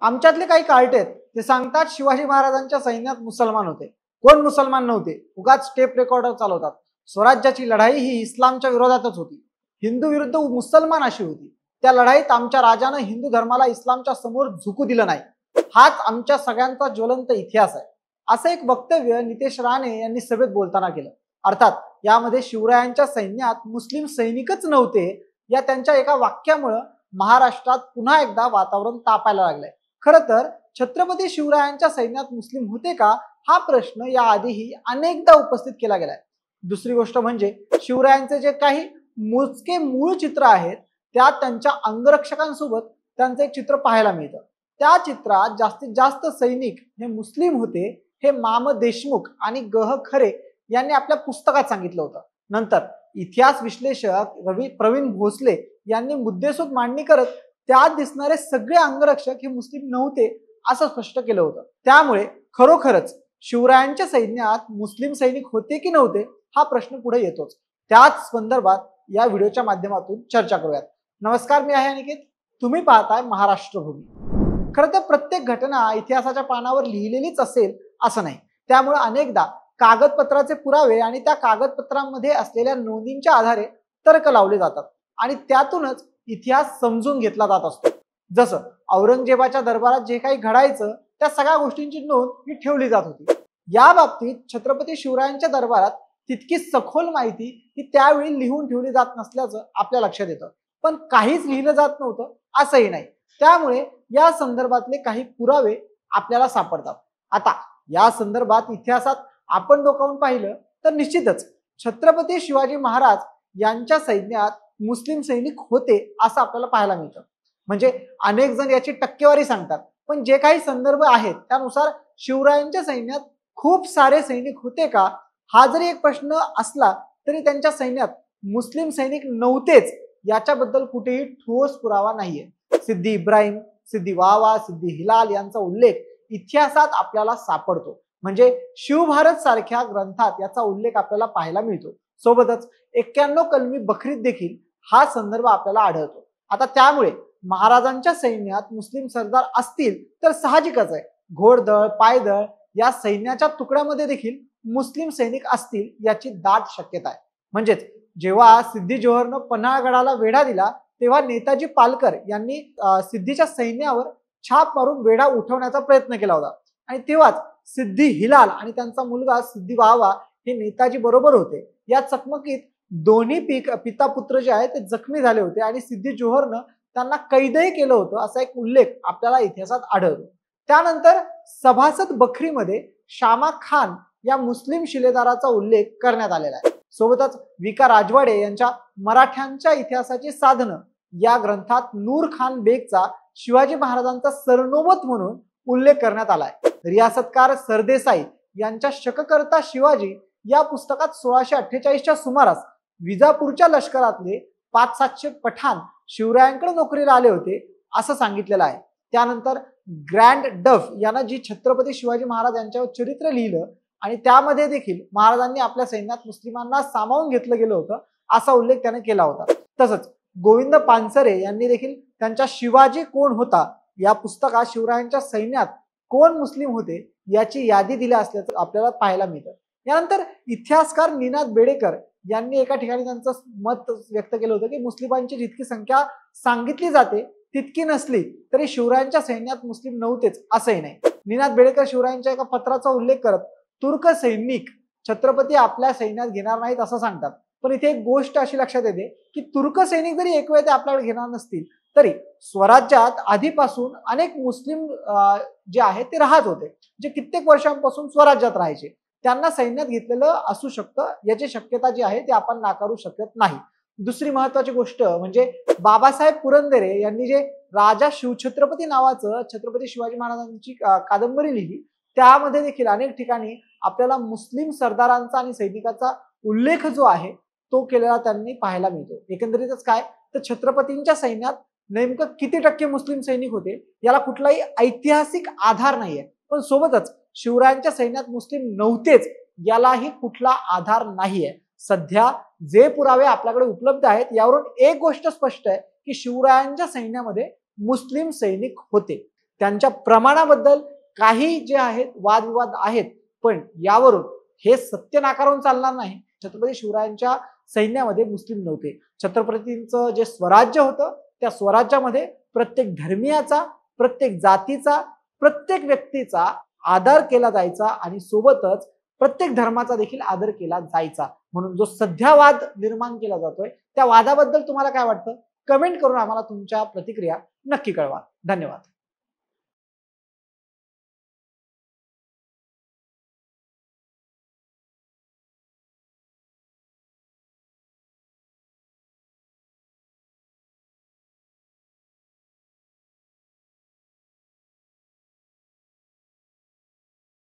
आमच्यातले काही कार्टे आहेत ते सांगतात शिवाजी महाराजांच्या सैन्यात मुसलमान होते. कोण मुसलमान नव्हते? उगाच टेप रेकॉर्डर चालवतात. स्वराज्याची लढाई ही इस्लामच्या विरोधातच होती. हिंदू विरुद्ध मुसलमान अशी होती. त्या लढाईत आमच्या राजानं हिंदू धर्माला इस्लामच्या समोर झुकू दिलं नाही. हाच आमच्या सगळ्यांचा ज्वलंत इतिहास आहे. असं एक वक्तव्य नितेश राणे यांनी सभेत बोलताना केलं. अर्थात यामध्ये शिवरायांच्या सैन्यात मुस्लिम सैनिकच नव्हते या त्यांच्या एका वाक्यामुळे महाराष्ट्रात पुन्हा एकदा वातावरण तापायला लागलंय. खरं तर छत्रपती शिवरायांच्या सैन्यात मुस्लिम होते का हा प्रश्न याआधीही अनेकदा उपस्थित केला गेलाय. दुसरी गोष्ट म्हणजे शिवरायांचे जे काही मोजके मूळ चित्र आहेत त्यात त्यांच्या अंगरक्षकांसोबत त्यांचं एक चित्र पाहायला मिळतं. त्या चित्रात जास्तीत जास्त सैनिक हे मुस्लिम होते हे माम देशमुख आणि गह खरे यांनी आपल्या पुस्तकात सांगितलं होतं. नंतर इतिहास विश्लेषक प्रवीण भोसले यांनी मुद्देसूद मांडणी करत त्यात दिसणारे सगळे अंगरक्षक हे मुस्लिम नव्हते असं स्पष्ट केलं होतं. त्यामुळे खरोखरच शिवरायांच्या सैन्यात मुस्लिम सैनिक होते की नव्हते हा प्रश्न पुढे येतोच. त्याच संदर्भात या व्हिडिओच्या माध्यमातून चर्चा करूयात. नमस्कार, मी आहे अनिकेत. तुम्ही पाहताय महाराष्ट्र भूमी. खरं तर प्रत्येक घटना इतिहासाच्या पानावर लिहिलेलीच असेल असं नाही. त्यामुळे अनेकदा कागदपत्राचे पुरावे आणि त्या कागदपत्रांमध्ये असलेल्या नोंदींच्या आधारे तर्क लावले जातात आणि त्यातूनच इतिहास समजून घेतला जात असतो. जसं औरंगजेबाच्या दरबारात जे काही घडायचं त्या सगळ्या गोष्टींची नोंद ही ठेवली जात होती. या बाबतीत छत्रपती शिवरायांच्या दरबारात तितकी सखोल माहिती ही त्यावेळी लिहून ठेवली जात नसल्याचं आपल्या लक्षात येतं. पण काहीच लिहिलं जात नव्हतं असंही नाही. त्यामुळे या संदर्भातले काही पुरावे आपल्याला सापडतात. आता या संदर्भात इतिहासात आपण डोकावून पाहिलं तर निश्चितच छत्रपती शिवाजी महाराज यांच्या सैन्यात मुस्लिम सैनिक होते असं आपल्याला पाहायला मिळतं. म्हणजे अनेक जण याची टक्केवारी सांगतात, पण जे काही संदर्भ आहेत त्यानुसार शिवरायांच्या सैन्यात खूप सारे सैनिक होते का हा जरी एक प्रश्न असला तरी त्यांच्या सैन्यात मुस्लिम सैनिक नव्हतेच याच्याबद्दल कुठेही ठोस पुरावा नाहीये. सिद्दी इब्राहिम, सिद्दी वावा, सिद्दी हिलाल यांचा उल्लेख इतिहासात आपल्याला सापडतो. म्हणजे शिवभारत सारख्या ग्रंथात याचा उल्लेख आपल्याला पाहायला मिळतो. सोबतच 91 कलमी बखरीत देखील हा संदर्भ आपल्याला आढळतो. आता त्यामुळे महाराजांच्या सैन्यात मुस्लिम सरदार असतील तर साहजिकच आहे घोडदळ, पायदळ या सैन्याच्या तुकड्यामध्ये देखील मुस्लिम सैनिक असतील याची दाट शक्यता आहे. म्हणजेच जेव्हा सिद्दी जोहरनं पन्हाळगडाला वेढा दिला तेव्हा नेताजी पालकर यांनी सिद्धीच्या सैन्यावर छाप मारून वेढा उठवण्याचा प्रयत्न केला होता आणि तेव्हाच सिद्दी हिलाल आणि त्यांचा मुलगा सिद्दी वावा हे नेताजी बरोबर होते. या चकमकीत दोन्ही पिता पुत्र जे आहेत ते जखमी झाले होते आणि सिद्दी जोहरनं त्यांना कैदही केलं होतं असा एक उल्लेख आपल्याला इतिहासात आढळतो. त्यानंतर सभासद बखरीमध्ये शामा खान या मुस्लिम शिलेदाराचा उल्लेख करण्यात आलेला आहे. सोबतच विका राजवाडे यांच्या मराठ्यांच्या इतिहासाची साधनं या ग्रंथात नूर खान बेगचा शिवाजी महाराजांचा सरनोबत म्हणून उल्लेख करण्यात आलाय. रियासतकार सरदेसाई यांच्या शककर्ता शिवाजी या पुस्तकात 1648च्या सुमारास विजापूरच्या लष्करातले 500-700 पठाण शिवरायांकडे नोकरीला आले होते असं सांगितलेलं आहे. त्यानंतर ग्रँड डफ यांना जी छत्रपती शिवाजी महाराज यांच्यावर चरित्र लिहिलं आणि त्यामध्ये देखील महाराजांनी आपल्या सैन्यात मुस्लिमांना सामावून घेतलं गेलं होतं असा उल्लेख त्याने केला होता. तसंच गोविंद पानसरे यांनी देखील त्यांच्या शिवाजी कोण होता या पुस्तकात शिवरायांच्या सैन्यात कोण मुस्लिम होते याची यादी दिली असल्याचं आपल्याला पाहायला मिळतं. यानंतर इतिहासकार निनाद बेडेकर यांनी एका ठिकाणी त्यांचं मत व्यक्त केलं होतं की मुस्लिमांची जितकी संख्या सांगितली जाते तितकी नसली तरी शिवरायांच्या सैन्यात मुस्लिम नव्हतेच असंही नाही. निनाद बेडेकर शिवरायांच्या एका पत्राचा उल्लेख करत तुर्क सैनिक छत्रपती आपल्या सैन्यात घेणार नाहीत असं सांगतात. पण इथे एक गोष्ट अशी लक्षात येते की तुर्क सैनिक जरी एक वेळ ते आपल्याकडे घेणार नसतील तरी स्वराज्यात आधीपासून अनेक मुस्लिम जे आहेत ते राहत होते, जे कित्येक वर्षांपासून स्वराज्यात राहायचे. त्यांना सैन्यात घेतलेलं असू शकतं याची शक्यता जी आहे ती आपण नाकारू शकत नाही. दुसरी महत्वाची गोष्ट म्हणजे बाबासाहेब पुरंदरे यांनी जे राजा शिवछत्रपती नावाचं छत्रपती शिवाजी महाराजांची कादंबरी लिहिली त्यामध्ये देखील अनेक ठिकाणी आपल्याला मुस्लिम सरदारांचा आणि सैनिकाचा उल्लेख जो आहे तो केलेला त्यांनी पाहायला मिळतो. एकंदरीतच काय तर छत्रपतींच्या सैन्यात नेमकं किती टक्के मुस्लिम सैनिक होते याला कुठलाही ऐतिहासिक आधार नाहीये, पण सोबतच शिवरायांच्या सैन्यात मुस्लिम नव्हतेच यालाही कुठला आधार नाहीये. सध्या जे पुरावे आपल्याकडे उपलब्ध आहेत यावरून एक गोष्ट स्पष्ट आहे की शिवरायांच्या सैन्यामध्ये मुस्लिम सैनिक होते. त्यांच्या प्रमाणाबद्दल काही जे आहेत वादविवाद आहेत, पण यावरून हे सत्य नाकारून चालणार नाही. छत्रपती शिवरायांच्या सैन्यामध्ये मुस्लिम नव्हते. छत्रपतींचं जे स्वराज्य होतं त्या स्वराज्यामध्ये प्रत्येक धर्मीयाचा, प्रत्येक जातीचा, प्रत्येक व्यक्तीचा आदर केला जायचा आणि सोबतच प्रत्येक धर्माचा देखील आदर केला जायचा. म्हणून जो सध्या वाद निर्माण केला जातोय त्या वादाबद्दल तुम्हाला काय वाटतं? कमेंट करून आम्हाला तुमच्या प्रतिक्रिया नक्की कळवा. धन्यवाद.